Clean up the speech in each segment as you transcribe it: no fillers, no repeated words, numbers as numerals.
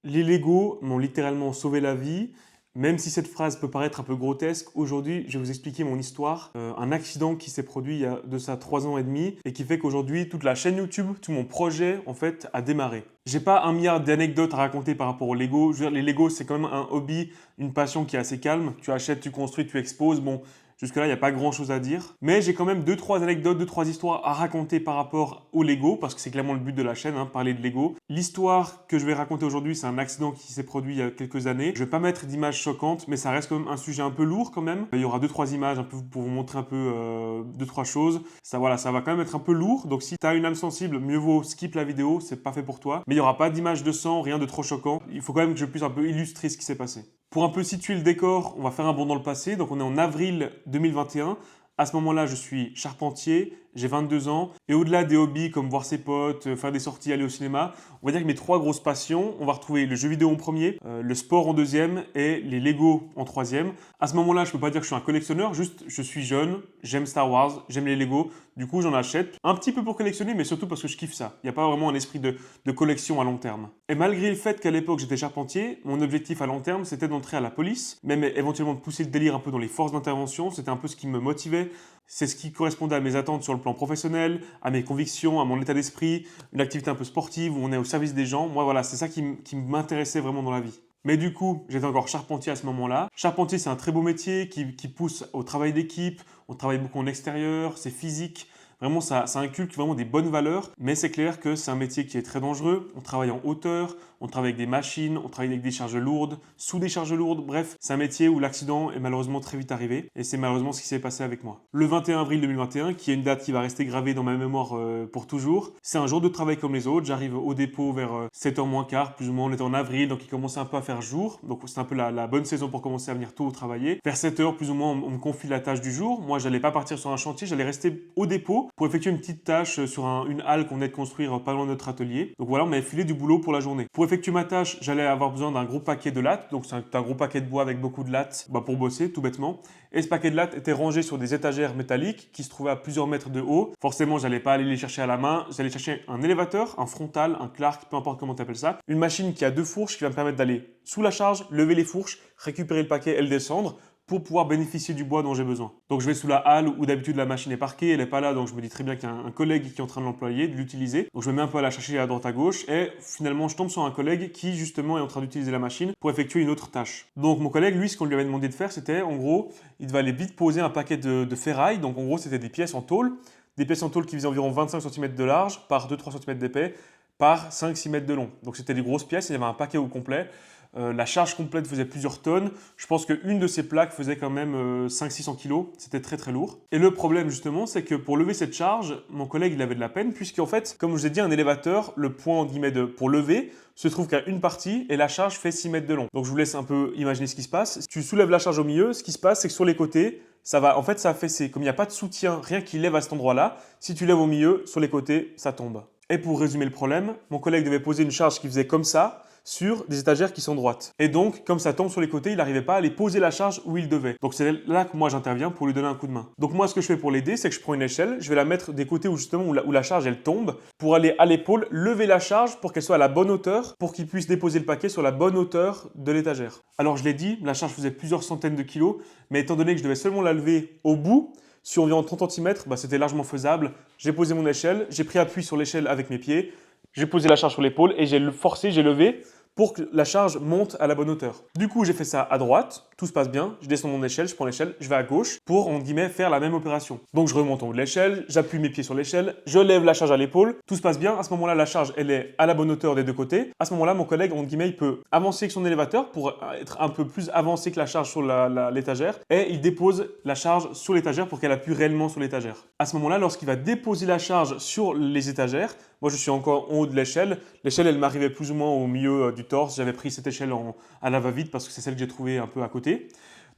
Les Lego m'ont littéralement sauvé la vie. Même si cette phrase peut paraître un peu grotesque, aujourd'hui, je vais vous expliquer mon histoire. Un accident qui s'est produit il y a de ça 3 ans et demi et qui fait qu'aujourd'hui, toute la chaîne YouTube, tout mon projet, en fait, a démarré. J'ai pas un milliard d'anecdotes à raconter par rapport aux Lego. Je veux dire, les Lego, c'est quand même un hobby, une passion qui est assez calme. Tu achètes, tu construis, tu exposes. Bon, jusque-là, il n'y a pas grand-chose à dire. Mais j'ai quand même deux, trois anecdotes, deux, trois histoires à raconter par rapport aux Lego, parce que c'est clairement le but de la chaîne, hein, parler de Lego. L'histoire que je vais raconter aujourd'hui, c'est un accident qui s'est produit il y a quelques années. Je vais pas mettre d'images choquantes, mais ça reste quand même un sujet un peu lourd quand même. Il y aura deux, trois images un peu pour vous montrer un peu deux, trois choses. Ça, voilà, ça va quand même être un peu lourd. Donc si tu as une âme sensible, mieux vaut skip la vidéo, c'est pas fait pour toi. Mais il y aura pas d'images de sang, rien de trop choquant. Il faut quand même que je puisse un peu illustrer ce qui s'est passé. Pour un peu situer le décor, on va faire un bond dans le passé. Donc on est en avril 2021. À ce moment-là, je suis charpentier, j'ai 22 ans. Et au-delà des hobbies comme voir ses potes, faire des sorties, aller au cinéma, on va dire que mes trois grosses passions, on va retrouver le jeu vidéo en premier, le sport en deuxième et les Lego en troisième. À ce moment-là, je ne peux pas dire que je suis un collectionneur, juste je suis jeune, j'aime Star Wars, j'aime les Lego. Du coup, j'en achète un petit peu pour collectionner, mais surtout parce que je kiffe ça. Il n'y a pas vraiment un esprit de collection à long terme. Et malgré le fait qu'à l'époque j'étais charpentier, mon objectif à long terme c'était d'entrer à la police, même éventuellement de pousser le délire un peu dans les forces d'intervention. C'était un peu ce qui me motivait. C'est ce qui correspondait à mes attentes sur le plan professionnel, à mes convictions, à mon état d'esprit, une activité un peu sportive où on est au service des gens. Moi, voilà, c'est ça qui m'intéressait vraiment dans la vie. Mais du coup, j'étais encore charpentier à ce moment-là. Charpentier, c'est un très beau métier qui pousse au travail d'équipe. On travaille beaucoup en extérieur, c'est physique. Vraiment, ça inculque vraiment des bonnes valeurs, mais c'est clair que c'est un métier qui est très dangereux. On travaille en hauteur, on travaille avec des machines, on travaille avec des charges lourdes, sous des charges lourdes. Bref, c'est un métier où l'accident est malheureusement très vite arrivé, et c'est malheureusement ce qui s'est passé avec moi. Le 21 avril 2021, qui est une date qui va rester gravée dans ma mémoire pour toujours, c'est un jour de travail comme les autres. J'arrive au dépôt vers 7h moins quart, plus ou moins. On est en avril, donc il commençait un peu à faire jour. Donc c'est un peu la bonne saison pour commencer à venir tôt travailler. Vers 7h, plus ou moins, on me confie la tâche du jour. Moi, j'allais pas partir sur un chantier, j'allais rester au dépôt pour effectuer une petite tâche sur une halle qu'on venait de construire pas loin de notre atelier. Donc voilà, on m'avait filé du boulot pour la journée. Pour effectuer ma tâche, j'allais avoir besoin d'un gros paquet de lattes. Donc c'est un gros paquet de bois avec beaucoup de lattes pour bosser, tout bêtement. Et ce paquet de lattes était rangé sur des étagères métalliques qui se trouvaient à plusieurs mètres de haut. Forcément, j'allais pas aller les chercher à la main. J'allais chercher un élévateur, un frontal, un Clark, peu importe comment tu appelles ça. Une machine qui a deux fourches qui va me permettre d'aller sous la charge, lever les fourches, récupérer le paquet et le descendre pour pouvoir bénéficier du bois dont j'ai besoin. Donc je vais sous la halle où d'habitude la machine est parquée, elle n'est pas là, donc je me dis très bien qu'il y a un collègue qui est en train de l'employer, de l'utiliser. Donc je me mets un peu à la chercher à droite à gauche et finalement je tombe sur un collègue qui justement est en train d'utiliser la machine pour effectuer une autre tâche. Donc mon collègue, lui, ce qu'on lui avait demandé de faire, c'était en gros, il devait aller vite poser un paquet de ferraille, donc en gros c'était des pièces en tôle qui faisaient environ 25 cm de large par 2-3 cm d'épais par 5-6 mètres de long. Donc c'était des grosses pièces, il y avait un paquet au complet. La charge complète faisait plusieurs tonnes. Je pense qu'une de ces plaques faisait quand même 500-600 kg. C'était très très lourd. Et le problème justement, c'est que pour lever cette charge, mon collègue il avait de la peine puisqu'en fait, comme je vous ai dit, un élévateur, le point en guillemets pour lever, se trouve qu'à une partie et la charge fait 6 mètres de long. Donc je vous laisse un peu imaginer ce qui se passe. Si tu soulèves la charge au milieu, ce qui se passe, c'est que sur les côtés, ça va, en fait, ça affaisser. Comme il n'y a pas de soutien, rien qui lève à cet endroit-là, si tu lèves au milieu, sur les côtés, ça tombe. Et pour résumer le problème, mon collègue devait poser une charge qui faisait comme ça, sur des étagères qui sont droites. Et donc, comme ça tombe sur les côtés, il n'arrivait pas à aller poser la charge où il devait. Donc c'est là que moi j'interviens pour lui donner un coup de main. Donc moi, ce que je fais pour l'aider, c'est que je prends une échelle, je vais la mettre des côtés où justement où la charge elle tombe, pour aller à l'épaule, lever la charge pour qu'elle soit à la bonne hauteur, pour qu'il puisse déposer le paquet sur la bonne hauteur de l'étagère. Alors je l'ai dit, la charge faisait plusieurs centaines de kilos, mais étant donné que je devais seulement la lever au bout, sur environ 30 cm, c'était largement faisable. J'ai posé mon échelle, j'ai pris appui sur l'échelle avec mes pieds, j'ai posé la charge sur l'épaule et j'ai forcé, j'ai levé pour que la charge monte à la bonne hauteur. Du coup, j'ai fait ça à droite, tout se passe bien, je descends mon échelle, je prends l'échelle, je vais à gauche pour, en guillemets, faire la même opération. Donc je remonte en haut de l'échelle, j'appuie mes pieds sur l'échelle, je lève la charge à l'épaule, tout se passe bien. À ce moment-là, la charge, elle est à la bonne hauteur des deux côtés. À ce moment-là, mon collègue, en guillemets, il peut avancer avec son élévateur pour être un peu plus avancé que la charge sur l'étagère et il dépose la charge sur l'étagère pour qu'elle appuie réellement sur l'étagère. À ce moment-là, lorsqu'il va déposer la charge sur les étagères, moi je suis encore en haut de l'échelle. L'échelle, elle m'arrivait plus ou moins au milieu du torse. J'avais pris cette échelle à la va-vite parce que c'est celle que j'ai trouvée un peu à côté.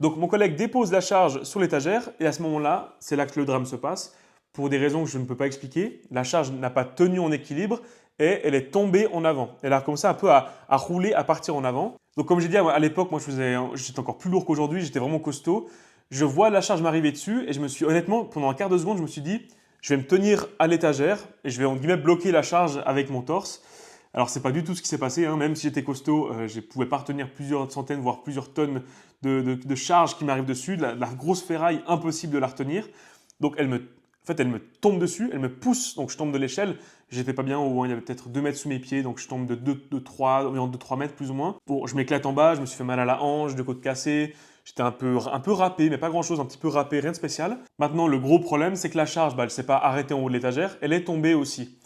Donc mon collègue dépose la charge sur l'étagère et à ce moment-là, c'est là que le drame se passe. Pour des raisons que je ne peux pas expliquer, la charge n'a pas tenu en équilibre et elle est tombée en avant. Elle a commencé un peu à rouler, à partir en avant. Donc comme j'ai dit à l'époque, moi j'étais encore plus lourd qu'aujourd'hui, j'étais vraiment costaud. Je vois la charge m'arriver dessus et je me suis honnêtement, pendant un quart de seconde, je me suis dit, je vais me tenir à l'étagère et je vais en guillemets bloquer la charge avec mon torse. Alors, c'est pas du tout ce qui s'est passé, hein. Même si j'étais costaud, je pouvais pas retenir plusieurs centaines, voire plusieurs tonnes de charge qui m'arrivent dessus. La grosse ferraille, impossible de la retenir. Donc, elle me tombe dessus, elle me pousse, donc je tombe de l'échelle. J'étais pas bien haut, hein, il y avait peut-être 2 mètres sous mes pieds, donc je tombe de 3, environ 2-3 mètres plus ou moins. Bon, je m'éclate en bas, je me suis fait mal à la hanche, deux côtes cassées. J'étais un peu râpé, mais pas grand-chose, un petit peu râpé, rien de spécial. Maintenant, le gros problème, c'est que la charge, elle s'est pas arrêtée en haut de l'étagère, elle est tombée aussi.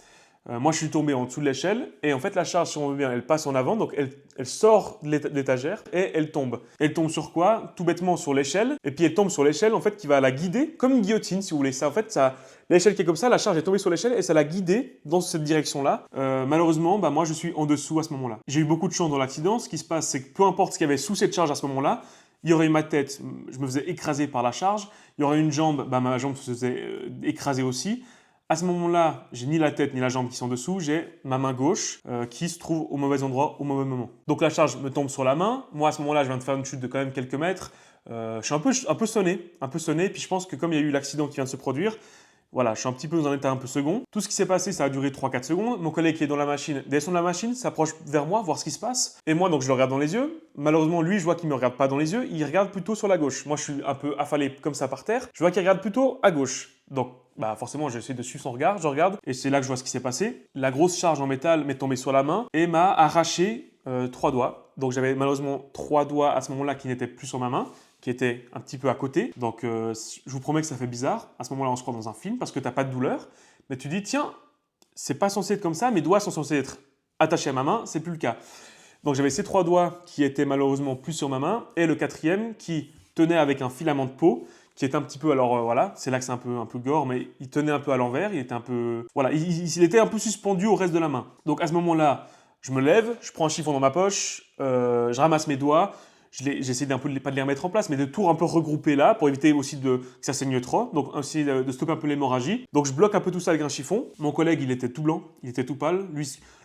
Moi, je suis tombé en dessous de l'échelle et en fait, la charge, si on veut bien, elle passe en avant, donc elle sort de l'étagère et elle tombe. Elle tombe sur quoi? Tout bêtement sur l'échelle et puis elle tombe sur l'échelle en fait qui va la guider comme une guillotine, si vous voulez. Ça, en fait, ça, l'échelle qui est comme ça, la charge est tombée sur l'échelle et ça l'a guidée dans cette direction-là. Malheureusement, moi, je suis en dessous à ce moment-là. J'ai eu beaucoup de chance dans l'accident. Ce qui se passe, c'est que peu importe ce qu'il y avait sous cette charge à ce moment-là, il y aurait eu ma tête, je me faisais écraser par la charge. Il y aurait une jambe, ma jambe se faisait écraser aussi. À ce moment-là, j'ai ni la tête ni la jambe qui sont dessous, j'ai ma main gauche qui se trouve au mauvais endroit au mauvais moment. Donc la charge me tombe sur la main. Moi, à ce moment-là, je viens de faire une chute de quand même quelques mètres. Je suis un peu sonné. Puis je pense que comme il y a eu l'accident qui vient de se produire, voilà, je suis un petit peu dans un état un peu second. Tout ce qui s'est passé, ça a duré 3-4 secondes. Mon collègue qui est dans la machine descend de la machine, s'approche vers moi, voir ce qui se passe. Et moi, donc, je le regarde dans les yeux. Malheureusement, lui, je vois qu'il ne me regarde pas dans les yeux. Il regarde plutôt sur la gauche. Moi, je suis un peu affalé comme ça par terre. Je vois qu'il regarde plutôt à gauche. Donc, forcément, j'essaie de suivre son regard. Je regarde et c'est là que je vois ce qui s'est passé. La grosse charge en métal m'est tombée sur la main et m'a arraché 3 doigts. Donc, j'avais malheureusement 3 doigts à ce moment-là qui n'étaient plus sur ma main, qui était un petit peu à côté. Donc, je vous promets que ça fait bizarre. À ce moment-là, on se croit dans un film parce que tu n'as pas de douleur. Mais tu dis, tiens, c'est pas censé être comme ça. Mes doigts sont censés être attachés à ma main. C'est plus le cas. Donc, j'avais ces 3 doigts qui étaient malheureusement plus sur ma main et le quatrième qui tenait avec un filament de peau qui est un petit peu, alors voilà, c'est là que c'est un peu gore, mais il tenait un peu à l'envers. Il était un peu, voilà, il était un peu suspendu au reste de la main. Donc, à ce moment-là, je me lève, je prends un chiffon dans ma poche, je ramasse mes doigts. J'essaie d'un peu pas de les remettre en place, mais de tout un peu regrouper là pour éviter aussi que ça saigne trop. Donc essayer de stopper un peu l'hémorragie. Donc je bloque un peu tout ça avec un chiffon. Mon collègue, il était tout blanc, il était tout pâle.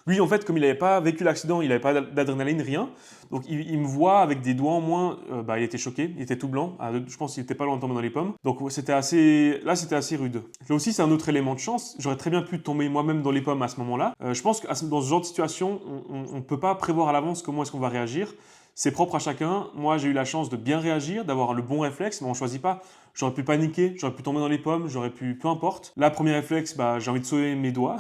Lui en fait, comme il n'avait pas vécu l'accident, il n'avait pas d'adrénaline, rien. Donc il me voit avec des doigts en moins. Il était choqué, il était tout blanc. Je pense qu'il n'était pas loin de tomber dans les pommes. Donc c'était assez rude. Là aussi, c'est un autre élément de chance. J'aurais très bien pu tomber moi-même dans les pommes à ce moment-là. Je pense que dans ce genre de situation, on ne peut pas prévoir à l'avance comment est-ce qu'on va réagir. C'est propre à chacun. Moi, j'ai eu la chance de bien réagir, d'avoir le bon réflexe, mais on ne choisit pas. J'aurais pu paniquer, j'aurais pu tomber dans les pommes, peu importe. Là, premier réflexe, j'ai envie de sauver mes doigts.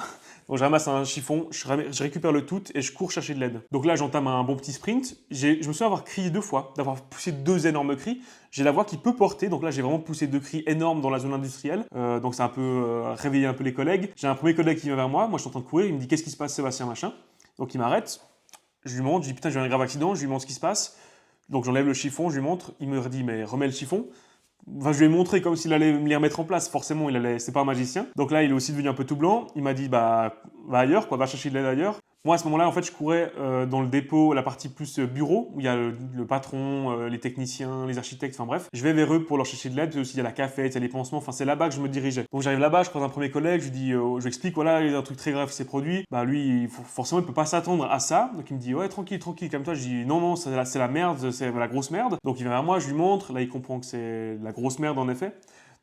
Donc, je ramasse un chiffon, je récupère le tout et je cours chercher de l'aide. Donc là, j'entame un bon petit sprint. Je me souviens avoir crié 2 fois, d'avoir poussé 2 énormes cris. J'ai la voix qui peut porter, donc là, j'ai vraiment poussé 2 cris énormes dans la zone industrielle. Donc, ça a un peu réveillé un peu les collègues. J'ai un premier collègue qui vient vers moi. Moi, je suis en train de courir. Il me dit, qu'est-ce qui se passe, Sébastien, machin. Donc, il m'arrête. Je lui montre, je dis putain, j'ai eu un grave accident, je lui montre ce qui se passe. Donc j'enlève le chiffon, je lui montre, il me dit mais remets le chiffon. Enfin, je lui ai montré comme s'il allait me les remettre en place, forcément, c'est pas un magicien. Donc là, il est aussi devenu un peu tout blanc. Il m'a dit va ailleurs, va chercher de l'aide ailleurs. Moi, à ce moment-là, en fait, je courais dans le dépôt, la partie plus bureau, où il y a le patron, les techniciens, les architectes, enfin bref. Je vais vers eux pour leur chercher de l'aide, puis aussi il y a la cafette, il y a les pansements, enfin c'est là-bas que je me dirigeais. Donc j'arrive là-bas, je croise un premier collègue, je lui dis, je lui explique, voilà, il y a un truc très grave qui s'est produit. Lui, forcément, il peut pas s'attendre à ça. Donc il me dit, ouais, tranquille, comme toi. Je dis, non, c'est la merde, c'est la grosse merde. Donc il vient vers moi, je lui montre, là il comprend que c'est la grosse merde en effet.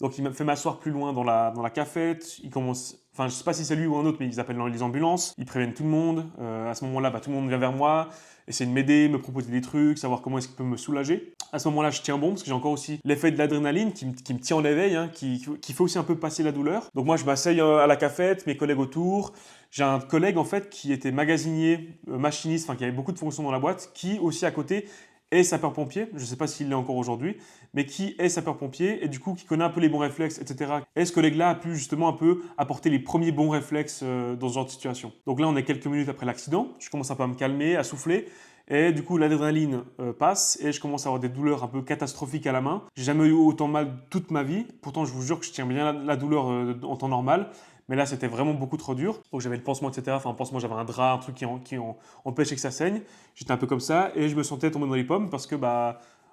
Donc il me fait m'asseoir plus loin dans la cafette, il commence, enfin je sais pas si c'est lui ou un autre, mais ils appellent les ambulances, ils préviennent tout le monde, à ce moment-là tout le monde vient vers moi, essaie de m'aider, me proposer des trucs, savoir comment est-ce qu'il peut me soulager. À ce moment-là je tiens bon parce que j'ai encore aussi l'effet de l'adrénaline qui me tient en éveil, qui fait aussi un peu passer la douleur. Donc moi je m'asseye à la cafette, mes collègues autour, j'ai un collègue en fait qui était magasinier, machiniste, enfin qui avait beaucoup de fonctions dans la boîte, qui aussi à côté est sapeur-pompier, je ne sais pas s'il l'est encore aujourd'hui, mais qui est sapeur-pompier et du coup qui connaît un peu les bons réflexes, etc. Et ce collègue-là a pu justement un peu apporter les premiers bons réflexes dans ce genre de situation. Donc là, on est quelques minutes après l'accident, je commence un peu à me calmer, à souffler, et du coup, l'adrénaline passe et je commence à avoir des douleurs un peu catastrophiques à la main. J'ai jamais eu autant mal toute ma vie, pourtant je vous jure que je tiens bien la douleur en temps normal. Mais là, c'était vraiment beaucoup trop dur. Donc, j'avais le pansement, etc. Enfin, un pansement, j'avais un drap, un truc qui empêchait que ça saigne. J'étais un peu comme ça et je me sentais tomber dans les pommes parce que,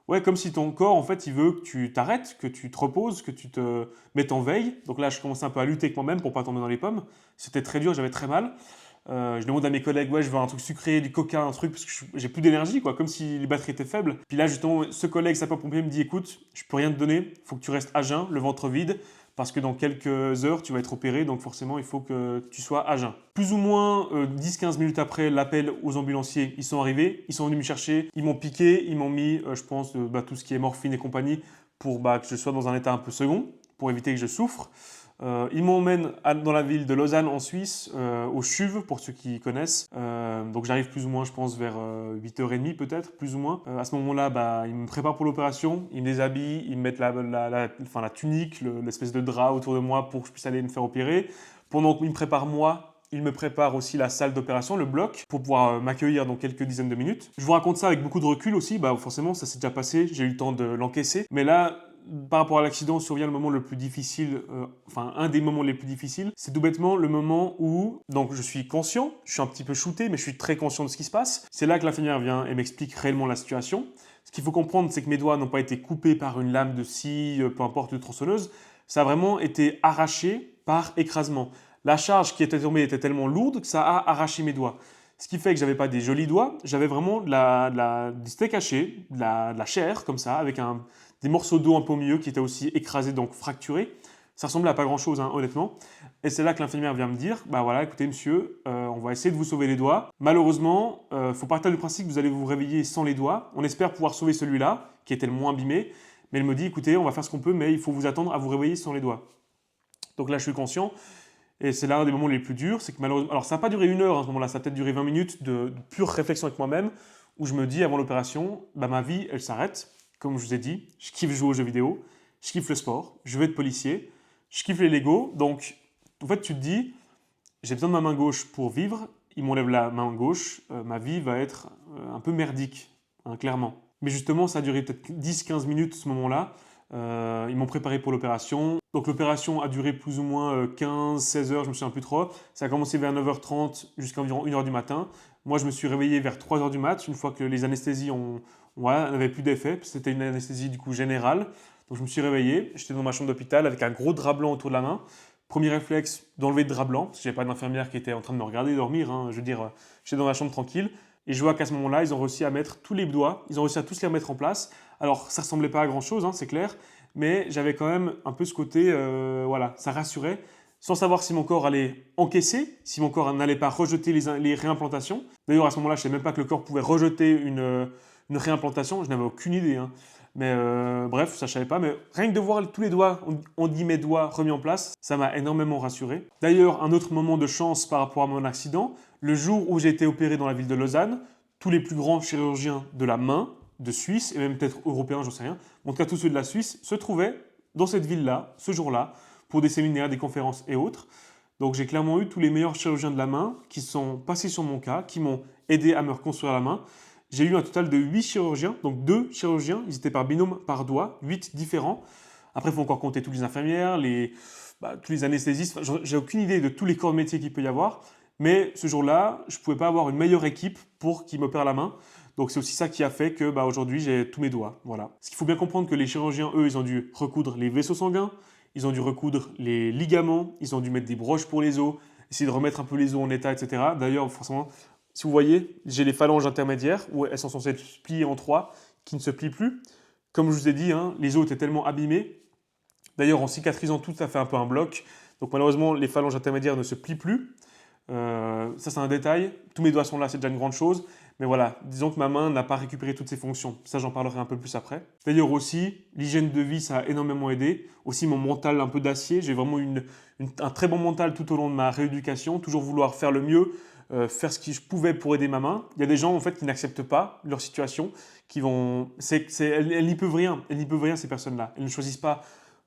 ouais, comme si ton corps, en fait, il veut que tu t'arrêtes, que tu te reposes, que tu te mettes en veille. Donc là, je commençais un peu à lutter avec moi-même pour pas tomber dans les pommes. C'était très dur, j'avais très mal. Je demande à mes collègues, ouais, je veux un truc sucré, du coca, un truc, parce que j'ai plus d'énergie, quoi, comme si les batteries étaient faibles. Puis là, justement, ce collègue sapeur-pompier me dit, écoute, je peux rien te donner, faut que tu restes à jeun, le ventre vide, parce que dans quelques heures, tu vas être opéré, donc forcément, il faut que tu sois à jeun. Plus ou moins 10-15 minutes après l'appel aux ambulanciers, ils sont arrivés, ils sont venus me chercher, ils m'ont piqué, ils m'ont mis, je pense, tout ce qui est morphine et compagnie pour que je sois dans un état un peu second, pour éviter que je souffre. Ils m'emmènent dans la ville de Lausanne en Suisse, au CHUV pour ceux qui connaissent. Donc j'arrive plus ou moins, je pense, vers 8h30 peut-être, plus ou moins. À ce moment-là, ils me préparent pour l'opération, ils me déshabillent, ils me mettent la tunique, l'espèce de drap autour de moi pour que je puisse aller me faire opérer. Pendant qu'ils me préparent moi, ils me préparent aussi la salle d'opération, le bloc, pour pouvoir m'accueillir dans quelques dizaines de minutes. Je vous raconte ça avec beaucoup de recul aussi, forcément ça s'est déjà passé, j'ai eu le temps de l'encaisser. Mais là, par rapport à l'accident, survient le moment le plus difficile, un des moments les plus difficiles. C'est tout bêtement le moment où donc je suis conscient, je suis un petit peu shooté, mais je suis très conscient de ce qui se passe. C'est là que l'infirmière vient et m'explique réellement la situation. Ce qu'il faut comprendre, c'est que mes doigts n'ont pas été coupés par une lame de scie, peu importe, de tronçonneuse. Ça a vraiment été arraché par écrasement. La charge qui était tombée était tellement lourde que ça a arraché mes doigts. Ce qui fait que j'avais pas des jolis doigts, j'avais vraiment du steak haché, de la chair comme ça, avec des morceaux d'eau un peu au milieu qui étaient aussi écrasés, donc fracturés. Ça ressemblait à pas grand-chose, honnêtement. Et c'est là que l'infirmière vient me dire, voilà, écoutez monsieur, on va essayer de vous sauver les doigts. Malheureusement, faut partir du principe que vous allez vous réveiller sans les doigts. On espère pouvoir sauver celui-là, qui était le moins abîmé. Mais elle me dit, écoutez, on va faire ce qu'on peut, mais il faut vous attendre à vous réveiller sans les doigts. Donc là, je suis conscient. Et c'est l'un des moments les plus durs, c'est que malheureusement, alors ça n'a pas duré 1 heure à ce moment-là, ça a peut-être duré 20 minutes de pure réflexion avec moi-même, où je me dis avant l'opération, ma vie, elle s'arrête. Comme je vous ai dit, je kiffe jouer aux jeux vidéo, je kiffe le sport, je veux être policier, je kiffe les Lego. Donc, en fait, tu te dis, j'ai besoin de ma main gauche pour vivre, il m'enlève la main gauche, ma vie va être un peu merdique, clairement. Mais justement, ça a duré peut-être 10-15 minutes ce moment-là. Ils m'ont préparé pour l'opération. Donc l'opération a duré plus ou moins 15-16 heures, je me souviens plus trop. Ça a commencé vers 9h30 jusqu'à environ 1h du matin. Moi, je me suis réveillé vers 3h du mat, une fois que les anesthésies n'avaient plus d'effet. C'était une anesthésie du coup générale. Donc je me suis réveillé, j'étais dans ma chambre d'hôpital avec un gros drap blanc autour de la main. Premier réflexe, d'enlever le drap blanc, parce que j'avais pas d'infirmière qui était en train de me regarder dormir. Je veux dire, j'étais dans ma chambre tranquille. Et je vois qu'à ce moment-là, ils ont réussi à mettre tous les doigts, ils ont réussi à tous les remettre en place. Alors, ça ressemblait pas à grand-chose, c'est clair, mais j'avais quand même un peu ce côté, ça rassurait, sans savoir si mon corps allait encaisser, si mon corps n'allait pas rejeter les réimplantations. D'ailleurs, à ce moment-là, je ne savais même pas que le corps pouvait rejeter une réimplantation, je n'avais aucune idée. Mais bref, ça je savais pas. Mais rien que de voir tous les doigts, on dit mes doigts remis en place, ça m'a énormément rassuré. D'ailleurs, un autre moment de chance par rapport à mon accident, le jour où j'ai été opéré dans la ville de Lausanne, tous les plus grands chirurgiens de la main, de Suisse, et même peut-être européens, j'en sais rien, en tout cas tous ceux de la Suisse, se trouvaient dans cette ville-là, ce jour-là, pour des séminaires, des conférences et autres. Donc j'ai clairement eu tous les meilleurs chirurgiens de la main qui sont passés sur mon cas, qui m'ont aidé à me reconstruire la main. J'ai eu un total de 8 chirurgiens, donc 2 chirurgiens, ils étaient par binôme, par doigt, 8 différents. Après, il faut encore compter toutes les infirmières, tous les anesthésistes. J'ai aucune idée de tous les corps de métier qu'il peut y avoir. Mais ce jour-là, je ne pouvais pas avoir une meilleure équipe pour qu'ils m'opèrent la main. Donc c'est aussi ça qui a fait que aujourd'hui, j'ai tous mes doigts. Voilà. Ce qu'il faut bien comprendre que les chirurgiens, eux, ils ont dû recoudre les vaisseaux sanguins, ils ont dû recoudre les ligaments, ils ont dû mettre des broches pour les os, essayer de remettre un peu les os en état, etc. D'ailleurs, forcément, si vous voyez, j'ai les phalanges intermédiaires, où elles sont censées être pliées en 3, qui ne se plient plus. Comme je vous ai dit, les os étaient tellement abîmés. D'ailleurs, en cicatrisant tout, ça fait un peu un bloc. Donc malheureusement, les phalanges intermédiaires ne se plient plus. Ça, c'est un détail. Tous mes doigts sont là, c'est déjà une grande chose. Mais voilà, disons que ma main n'a pas récupéré toutes ses fonctions. Ça, j'en parlerai un peu plus après. D'ailleurs aussi, l'hygiène de vie, ça a énormément aidé. Aussi, mon mental un peu d'acier. J'ai vraiment un très bon mental tout au long de ma rééducation. Toujours vouloir faire le mieux, faire ce que je pouvais pour aider ma main. Il y a des gens, en fait, qui n'acceptent pas leur situation, elles n'y peuvent rien. Elles n'y peuvent rien, ces personnes-là. Elles ne choisissent pas,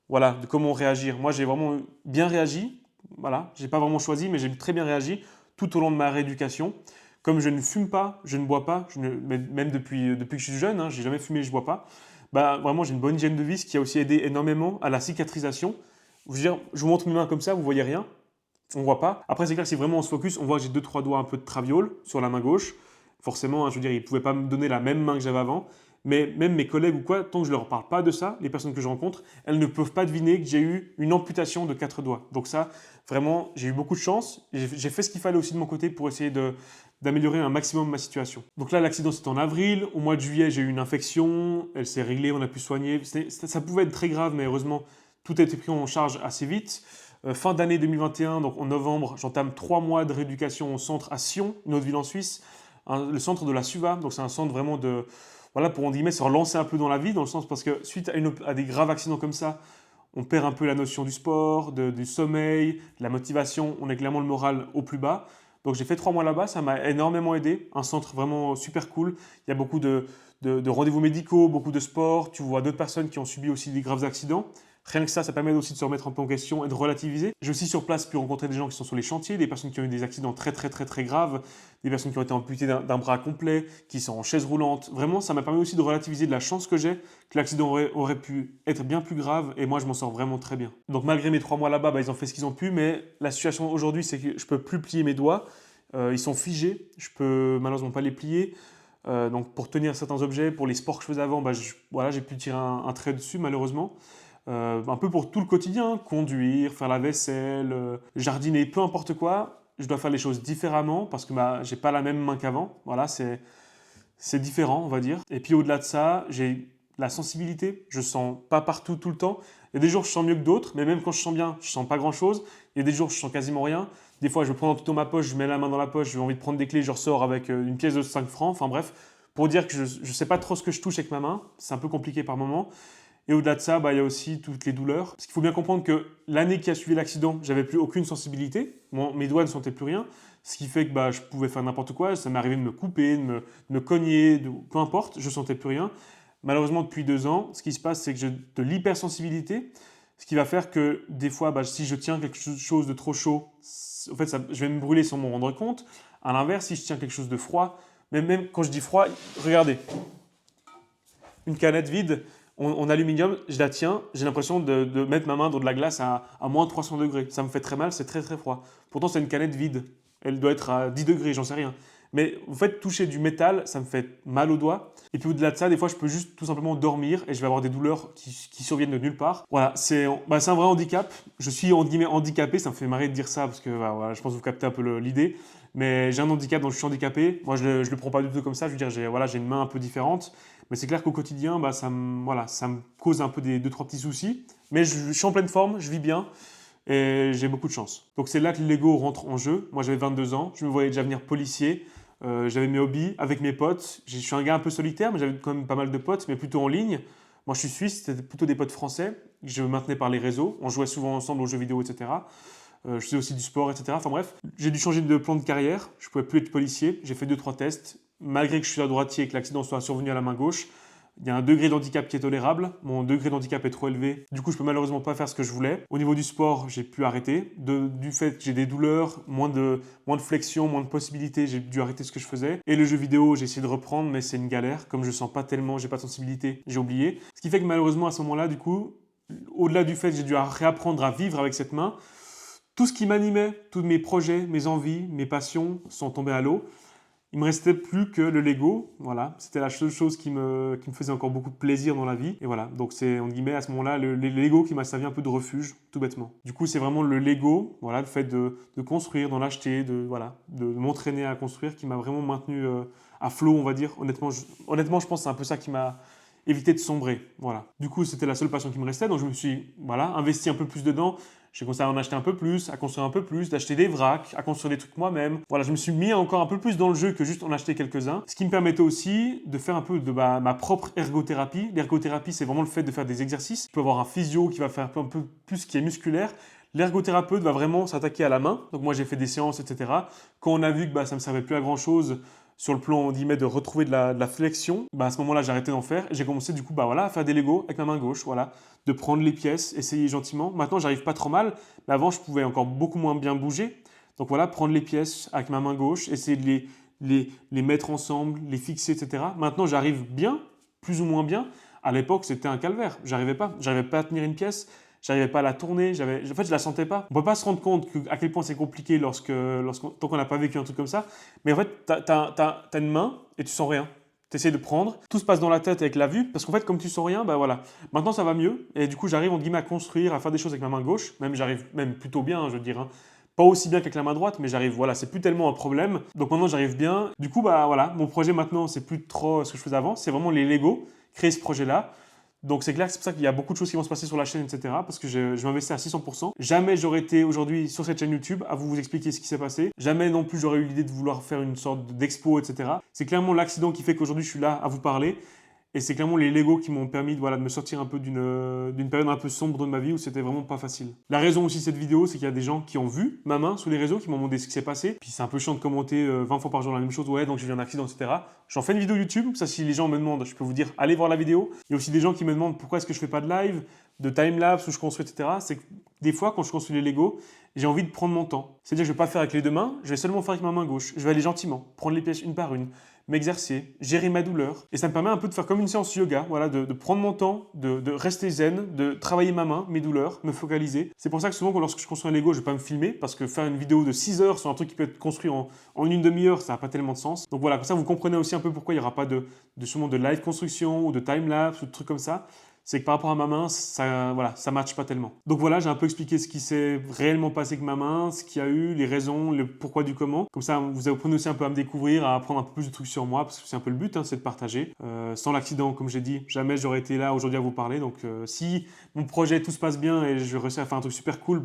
de comment réagir. Moi, j'ai vraiment bien réagi. Voilà, j'ai pas vraiment choisi, mais j'ai très bien réagi tout au long de ma rééducation. Comme je ne fume pas, je ne bois pas, même depuis que je suis jeune, j'ai jamais fumé, je ne bois pas. Vraiment, j'ai une bonne hygiène de vie, ce qui a aussi aidé énormément à la cicatrisation. Je vous montre mes mains comme ça, vous voyez rien, on voit pas. Après, c'est clair que si vraiment on se focus, on voit que j'ai 2-3 doigts un peu de traviole sur la main gauche. Forcément, je veux dire, ils ne pouvaient pas me donner la même main que j'avais avant. Mais même mes collègues ou quoi, tant que je ne leur parle pas de ça, les personnes que je rencontre, elles ne peuvent pas deviner que j'ai eu une amputation de 4 doigts. Donc ça, vraiment, j'ai eu beaucoup de chance. J'ai fait ce qu'il fallait aussi de mon côté pour essayer d'améliorer un maximum ma situation. Donc là, l'accident, c'était en avril. Au mois de juillet, j'ai eu une infection. Elle s'est réglée, on a pu soigner. Ça pouvait être très grave, mais heureusement, tout a été pris en charge assez vite. Fin d'année 2021, donc en novembre, j'entame 3 mois de rééducation au centre à Sion, une autre ville en Suisse, le centre de la SUVA. Donc c'est un centre vraiment de, voilà, pour en guillemets se relancer un peu dans la vie, dans le sens parce que suite à des graves accidents comme ça, on perd un peu la notion du sport, du sommeil, de la motivation, on est clairement le moral au plus bas. Donc j'ai fait 3 mois là-bas, ça m'a énormément aidé, un centre vraiment super cool. Il y a beaucoup de rendez-vous médicaux, beaucoup de sport, tu vois d'autres personnes qui ont subi aussi des graves accidents. Rien que ça permet aussi de se remettre un peu en question et de relativiser. J'ai aussi sur place pu rencontrer des gens qui sont sur les chantiers, des personnes qui ont eu des accidents très graves, des personnes qui ont été amputées d'un bras complet, qui sont en chaise roulante. Vraiment, ça m'a permis aussi de relativiser de la chance que j'ai, que l'accident aurait pu être bien plus grave et moi je m'en sors vraiment très bien. Donc malgré mes 3 mois là-bas, ils ont fait ce qu'ils ont pu, mais la situation aujourd'hui c'est que je peux plus plier mes doigts, ils sont figés, je peux malheureusement pas les plier. Donc pour tenir certains objets, pour les sports que je faisais avant, voilà, j'ai pu tirer un trait dessus malheureusement. Un peu pour tout le quotidien, conduire, faire la vaisselle, jardiner, peu importe quoi, je dois faire les choses différemment parce que j'ai pas la même main qu'avant. Voilà, c'est différent, on va dire. Et puis au-delà de ça, j'ai la sensibilité, je sens pas partout tout le temps. Il y a des jours je sens mieux que d'autres, mais même quand je sens bien, je sens pas grand-chose. Il y a des jours je sens quasiment rien. Des fois, je prends un tout dans ma poche, je mets la main dans la poche, j'ai envie de prendre des clés, je ressors avec une pièce de 5 francs. Enfin bref, pour dire que je ne sais pas trop ce que je touche avec ma main, c'est un peu compliqué par moment. Et au-delà de ça, il y a aussi toutes les douleurs. Parce qu'il faut bien comprendre que l'année qui a suivi l'accident, j'avais plus aucune sensibilité. Mes doigts ne sentaient plus rien. Ce qui fait que je pouvais faire n'importe quoi. Ça m'est arrivé de me couper, de me cogner, peu importe, je ne sentais plus rien. Malheureusement, depuis 2 ans, ce qui se passe, c'est que j'ai de l'hypersensibilité. Ce qui va faire que des fois, si je tiens quelque chose de trop chaud, en fait, je vais me brûler sans m'en rendre compte. À l'inverse, si je tiens quelque chose de froid, même quand je dis froid, regardez, une canette vide, en aluminium, je la tiens, j'ai l'impression de mettre ma main dans de la glace à moins 300 degrés. Ça me fait très mal, c'est très froid. Pourtant, c'est une canette vide. Elle doit être à 10 degrés, j'en sais rien. Mais en fait, toucher du métal, ça me fait mal aux doigts. Et puis au-delà de ça, des fois, je peux juste tout simplement dormir et je vais avoir des douleurs qui surviennent de nulle part. Voilà, c'est un vrai handicap. Je suis en guillemets handicapé, ça me fait marrer de dire ça parce que voilà, je pense que vous captez un peu l'idée. Mais j'ai un handicap dont je suis handicapé. Moi, je le prends pas du tout comme ça. Je veux dire, j'ai une main un peu différente. Mais c'est clair qu'au quotidien, ça me cause un peu 2-3 petits soucis. Mais je suis en pleine forme, je vis bien et j'ai beaucoup de chance. Donc c'est là que le Lego rentre en jeu. Moi, j'avais 22 ans, je me voyais déjà venir policier. J'avais mes hobbies avec mes potes. Je suis un gars un peu solitaire, mais j'avais quand même pas mal de potes, mais plutôt en ligne. Moi, je suis suisse, c'était plutôt des potes français. Je me maintenais par les réseaux. On jouait souvent ensemble aux jeux vidéo, etc. Je faisais aussi du sport, etc. Enfin bref, j'ai dû changer de plan de carrière. Je ne pouvais plus être policier. J'ai fait 2-3 tests. Malgré que je suis à droitier et que l'accident soit survenu à la main gauche, il y a un degré d'handicap qui est tolérable. Mon degré d'handicap est trop élevé. Du coup, je peux malheureusement pas faire ce que je voulais. Au niveau du sport, j'ai pu arrêter. Du fait que j'ai des douleurs, moins de flexion, moins de possibilités, j'ai dû arrêter ce que je faisais. Et le jeu vidéo, j'ai essayé de reprendre, mais c'est une galère. Comme je sens pas tellement, j'ai pas de sensibilité, j'ai oublié. Ce qui fait que malheureusement, à ce moment-là, du coup, au-delà du fait que j'ai dû réapprendre à vivre avec cette main, tout ce qui m'animait, tous mes projets, mes envies, mes passions sont tombés à l'eau. Il me restait plus que le Lego, voilà. C'était la seule chose qui me faisait encore beaucoup de plaisir dans la vie. Et voilà, donc c'est, entre guillemets, à ce moment-là, le Lego qui m'a servi un peu de refuge, tout bêtement. Du coup, c'est vraiment le Lego, voilà, le fait de construire, d'en acheter, de m'entraîner à construire, qui m'a vraiment maintenu à flot, on va dire. Honnêtement, je pense que c'est un peu ça qui m'a évité de sombrer, voilà. Du coup, c'était la seule passion qui me restait, donc je me suis, investi un peu plus dedans. J'ai commencé à en acheter un peu plus, à construire un peu plus, d'acheter des vracs, à construire des trucs moi-même. Voilà, je me suis mis encore un peu plus dans le jeu que juste en acheter quelques-uns. Ce qui me permettait aussi de faire un peu de ma propre ergothérapie. L'ergothérapie, c'est vraiment le fait de faire des exercices. Je peux avoir un physio qui va faire un peu plus ce qui est musculaire. L'ergothérapeute va vraiment s'attaquer à la main. Donc moi, j'ai fait des séances, etc. Quand on a vu que ça ne me servait plus à grand-chose, sur le plan de retrouver de la flexion, à ce moment-là, j'ai arrêté d'en faire. J'ai commencé du coup à faire des Lego avec ma main gauche, voilà, de prendre les pièces, essayer gentiment. Maintenant, j'arrive pas trop mal, mais avant, je pouvais encore beaucoup moins bien bouger. Donc voilà, prendre les pièces avec ma main gauche, essayer de les mettre ensemble, les fixer, etc. Maintenant, j'arrive bien, plus ou moins bien. À l'époque, c'était un calvaire. J'arrivais pas à tenir une pièce. J'arrivais pas à la tourner, en fait je la sentais pas. On peut pas se rendre compte à quel point c'est compliqué tant qu'on n'a pas vécu un truc comme ça. Mais en fait, t'as une main et tu sens rien. Tu essaies de prendre, tout se passe dans la tête avec la vue, parce qu'en fait comme tu sens rien, voilà. Maintenant ça va mieux et du coup j'arrive entre guillemets à construire, à faire des choses avec ma main gauche. J'arrive même plutôt bien, je veux dire. Pas aussi bien qu'avec la main droite, mais j'arrive, voilà, c'est plus tellement un problème. Donc maintenant j'arrive bien. Du coup, voilà, mon projet maintenant, c'est plus trop ce que je faisais avant, c'est vraiment les Lego, créer ce projet-là. Donc c'est clair que c'est pour ça qu'il y a beaucoup de choses qui vont se passer sur la chaîne, etc. Parce que je m'investis à 600%. Jamais j'aurais été aujourd'hui sur cette chaîne YouTube à vous expliquer ce qui s'est passé. Jamais non plus j'aurais eu l'idée de vouloir faire une sorte d'expo, etc. C'est clairement l'accident qui fait qu'aujourd'hui je suis là à vous parler. Et c'est clairement les Lego qui m'ont permis de me sortir un peu d'une période un peu sombre de ma vie où c'était vraiment pas facile. La raison aussi de cette vidéo, c'est qu'il y a des gens qui ont vu ma main sur les réseaux, qui m'ont demandé ce qui s'est passé. Puis c'est un peu chiant de commenter 20 fois par jour la même chose. Ouais, donc j'ai eu un accident, etc. J'en fais une vidéo YouTube. Ça, si les gens me demandent, je peux vous dire, allez voir la vidéo. Il y a aussi des gens qui me demandent pourquoi est-ce que je fais pas de live, de time-lapse où je construis, etc. C'est que des fois, quand je construis les Lego, j'ai envie de prendre mon temps. C'est-à-dire que je ne vais pas faire avec les deux mains, je vais seulement faire avec ma main gauche. Je vais aller gentiment, prendre les pièces une par une, m'exercer, gérer ma douleur. Et ça me permet un peu de faire comme une séance yoga, voilà, de prendre mon temps, de rester zen, de travailler ma main, mes douleurs, me focaliser. C'est pour ça que souvent, lorsque je construis un Lego, je ne vais pas me filmer, parce que faire une vidéo de 6 heures sur un truc qui peut être construit en une demi-heure, ça n'a pas tellement de sens. Donc voilà, comme ça, vous comprenez aussi un peu pourquoi il n'y aura pas sûrement de live construction ou de time-lapse ou de trucs comme ça. C'est que par rapport à ma main, ça ne matche pas tellement. Donc voilà, j'ai un peu expliqué ce qui s'est réellement passé avec ma main, ce qu'il y a eu, les raisons, le pourquoi du comment. Comme ça, vous apprenez aussi un peu à me découvrir, à apprendre un peu plus de trucs sur moi, parce que c'est un peu le but, c'est de partager. Sans l'accident, comme j'ai dit, jamais j'aurais été là aujourd'hui à vous parler. Donc si mon projet, tout se passe bien et je réussis à faire un truc super cool,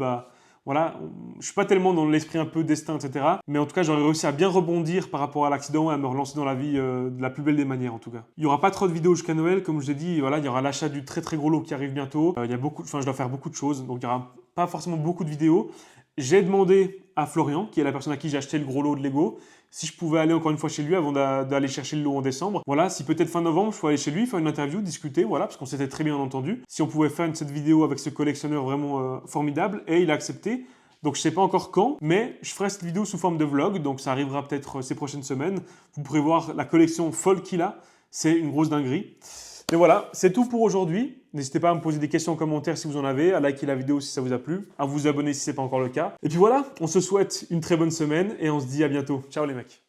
voilà, je suis pas tellement dans l'esprit un peu destin, etc. Mais en tout cas, j'aurais réussi à bien rebondir par rapport à l'accident et à me relancer dans la vie de la plus belle des manières, en tout cas. Il y aura pas trop de vidéos jusqu'à Noël, comme je l'ai dit. Voilà, il y aura l'achat du très très gros lot qui arrive bientôt. Je dois faire beaucoup de choses, donc il y aura pas forcément beaucoup de vidéos. J'ai demandé à Florian, qui est la personne à qui j'ai acheté le gros lot de Lego, si je pouvais aller encore une fois chez lui avant d'aller chercher le lot en décembre. Voilà, si peut-être fin novembre, je pouvais aller chez lui, faire une interview, discuter, voilà, parce qu'on s'était très bien entendu. Si on pouvait faire cette vidéo avec ce collectionneur vraiment formidable, et il a accepté. Donc je ne sais pas encore quand, mais je ferai cette vidéo sous forme de vlog, donc ça arrivera peut-être ces prochaines semaines. Vous pourrez voir la collection folle qu'il a, c'est une grosse dinguerie. Et voilà, c'est tout pour aujourd'hui. N'hésitez pas à me poser des questions en commentaire si vous en avez, à liker la vidéo si ça vous a plu, à vous abonner si ce n'est pas encore le cas. Et puis voilà, on se souhaite une très bonne semaine et on se dit à bientôt. Ciao les mecs.